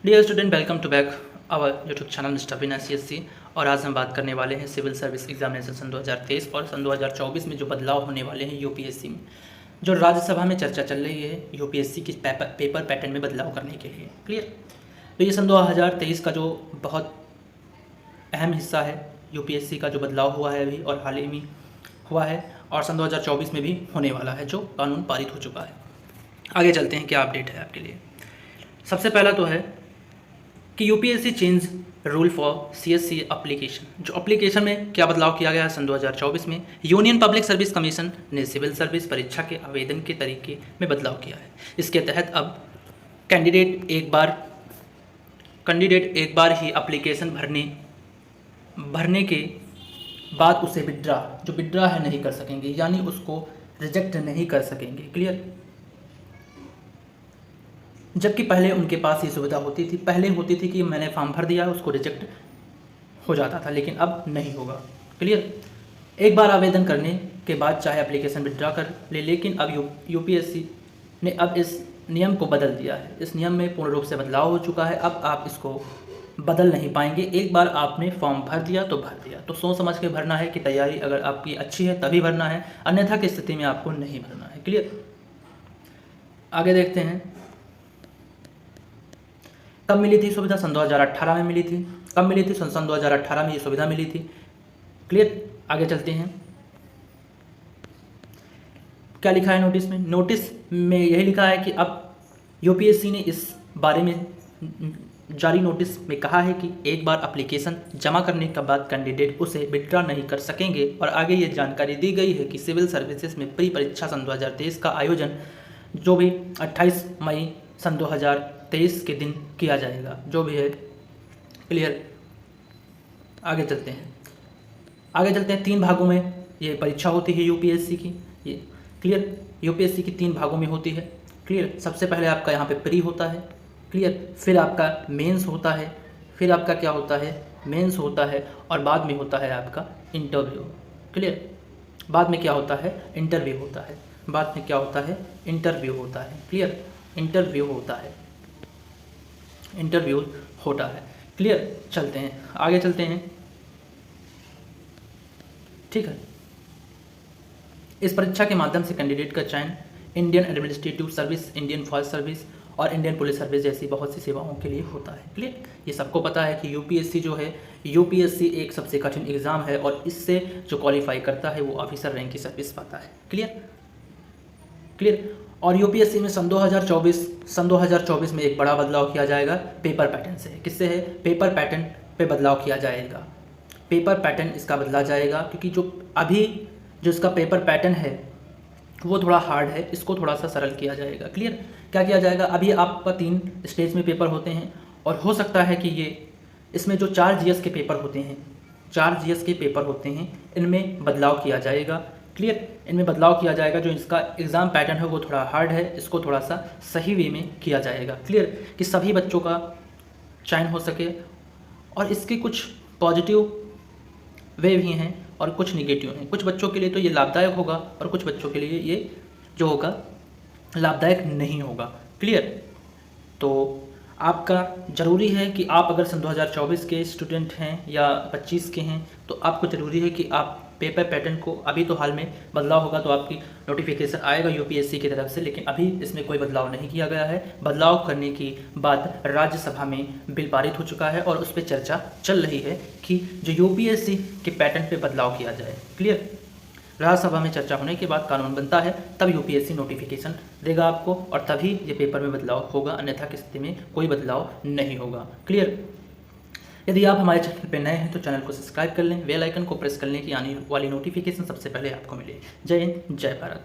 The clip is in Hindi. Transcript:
Dear student, welcome to back our YouTube channel mister Bina CSC। और आज हम बात करने वाले हैं सिविल सर्विस एग्जामिनेशन सन 2023 और सन 2024 में जो बदलाव होने वाले हैं यूपीएससी में। जो राज्यसभा में चर्चा चल रही है यूपीएससी की पेपर पैटर्न में बदलाव करने के लिए। क्लियर। तो ये सन 2023 का जो बहुत अहम हिस्सा है यूपीएससी का, जो बदलाव हुआ है अभी और हाल ही में हुआ है, और सन 2024 में भी होने वाला है, जो कानून पारित हो चुका है। आगे चलते हैं, क्या अपडेट है आपके लिए। सबसे पहला तो है कि UPSC change rule for CSC application. जो एप्लीकेशन में क्या बदलाव किया गया है सन 2024 में, यूनियन पब्लिक सर्विस कमीशन ने सिविल सर्विस परीक्षा के आवेदन के तरीके में बदलाव किया है। इसके तहत अब कैंडिडेट एक बार ही एप्लीकेशन भरने के बाद उसे विड्रा है नहीं कर सकेंगे, यानी उसको रिजेक्ट नहीं कर सकेंगे। क्लियर। जबकि पहले उनके पास ये सुविधा होती थी कि मैंने फॉर्म भर दिया, उसको रिजेक्ट हो जाता था, लेकिन अब नहीं होगा। क्लियर। एक बार आवेदन करने के बाद चाहे एप्लीकेशन विड्रा कर ले, लेकिन अब यूपीएससी ने अब इस नियम को बदल दिया है। इस नियम में पूर्ण रूप से बदलाव हो चुका है। अब आप इसको बदल नहीं पाएंगे। एक बार आपने फॉर्म भर दिया तो सोच समझ के भरना है कि तैयारी अगर आपकी अच्छी है तभी भरना है, अन्यथा की स्थिति में आपको नहीं भरना है। क्लियर। आगे देखते हैं, कब मिली थी सुविधा। सन 2018 में मिली थी। कब मिली थी? सन 2018 में ये सुविधा मिली थी। क्लियर। आगे चलते हैं, क्या लिखा है नोटिस में। नोटिस में यही लिखा है कि अब यूपीएससी ने इस बारे में जारी नोटिस में कहा है कि एक बार एप्लीकेशन जमा करने के बाद कैंडिडेट उसे विड्रा नहीं कर सकेंगे। और आगे ये जानकारी दी गई है कि सिविल सर्विसेज में प्री परीक्षा सन 2023 का आयोजन जो भी 28 मई सन 2023 के दिन किया जाएगा, जो भी है। क्लियर। आगे चलते हैं 3 भागों में ये परीक्षा होती है यूपीएससी की। ये क्लियर। यूपीएससी की 3 भागों में होती है। क्लियर। सबसे पहले आपका यहाँ पे प्री होता है। क्लियर। फिर आपका मेंस होता है। फिर आपका क्या होता है? मेंस होता है। और बाद में होता है आपका इंटरव्यू। क्लियर। बाद में क्या होता है? इंटरव्यू होता है। बाद में क्या होता है? इंटरव्यू होता है। क्लियर। इंटरव्यू होता है। क्लियर। चलते हैं, आगे चलते हैं। ठीक है। इस परीक्षा के माध्यम से कैंडिडेट का चयन Indian administrative service, Indian forest service और इंडियन पुलिस सर्विस जैसी बहुत सी सेवाओं के लिए होता है। क्लियर। ये सबको पता है कि यूपीएससी एक सबसे कठिन एग्ज़ाम है और इससे जो क्वालिफाई करता है वो ऑफिसर रैंक की सर्विस पाता है। क्लियर। और यूपीएससी में सन 2024 में एक बड़ा बदलाव किया जाएगा पेपर पैटर्न से। किससे है? पेपर पैटर्न पे बदलाव किया जाएगा। पेपर पैटर्न इसका बदला जाएगा, क्योंकि जो इसका पेपर पैटर्न है वो थोड़ा हार्ड है, इसको थोड़ा सा सरल किया जाएगा। क्लियर। क्या किया जाएगा? अभी आपका 3 स्टेज में पेपर होते हैं और हो सकता है कि इसमें जो 4 GS के पेपर होते हैं, इनमें बदलाव किया जाएगा। क्लियर। इनमें बदलाव किया जाएगा। जो इसका एग्ज़ाम पैटर्न है वो थोड़ा हार्ड है, इसको थोड़ा सा सही वे में किया जाएगा। क्लियर। कि सभी बच्चों का चयन हो सके। और इसके कुछ पॉजिटिव वे भी हैं और कुछ निगेटिव हैं। कुछ बच्चों के लिए तो ये लाभदायक होगा और कुछ बच्चों के लिए ये जो होगा लाभदायक नहीं होगा। क्लियर। तो आपका ज़रूरी है कि आप अगर सन 2024 के स्टूडेंट हैं या 25 के हैं, तो आपको ज़रूरी है कि आप पेपर पैटर्न को, अभी तो हाल में बदलाव होगा तो आपकी नोटिफिकेशन आएगा यूपीएससी की तरफ से, लेकिन अभी इसमें कोई बदलाव नहीं किया गया है। बदलाव करने के बाद राज्यसभा में बिल पारित हो चुका है और उस पर चर्चा चल रही है कि जो यूपीएससी के पैटर्न पे बदलाव किया जाए। क्लियर। राज्यसभा में चर्चा होने के बाद कानून बनता है, तब यूपीएससी नोटिफिकेशन देगा आपको और तभी ये पेपर में बदलाव होगा, अन्यथा की स्थिति में कोई बदलाव नहीं होगा। क्लियर। यदि आप हमारे चैनल पर नए हैं तो चैनल को सब्सक्राइब कर लें, बेल आइकन को प्रेस कर लें कि आने वाली नोटिफिकेशन सबसे पहले आपको मिले। जय हिंद, जय भारत।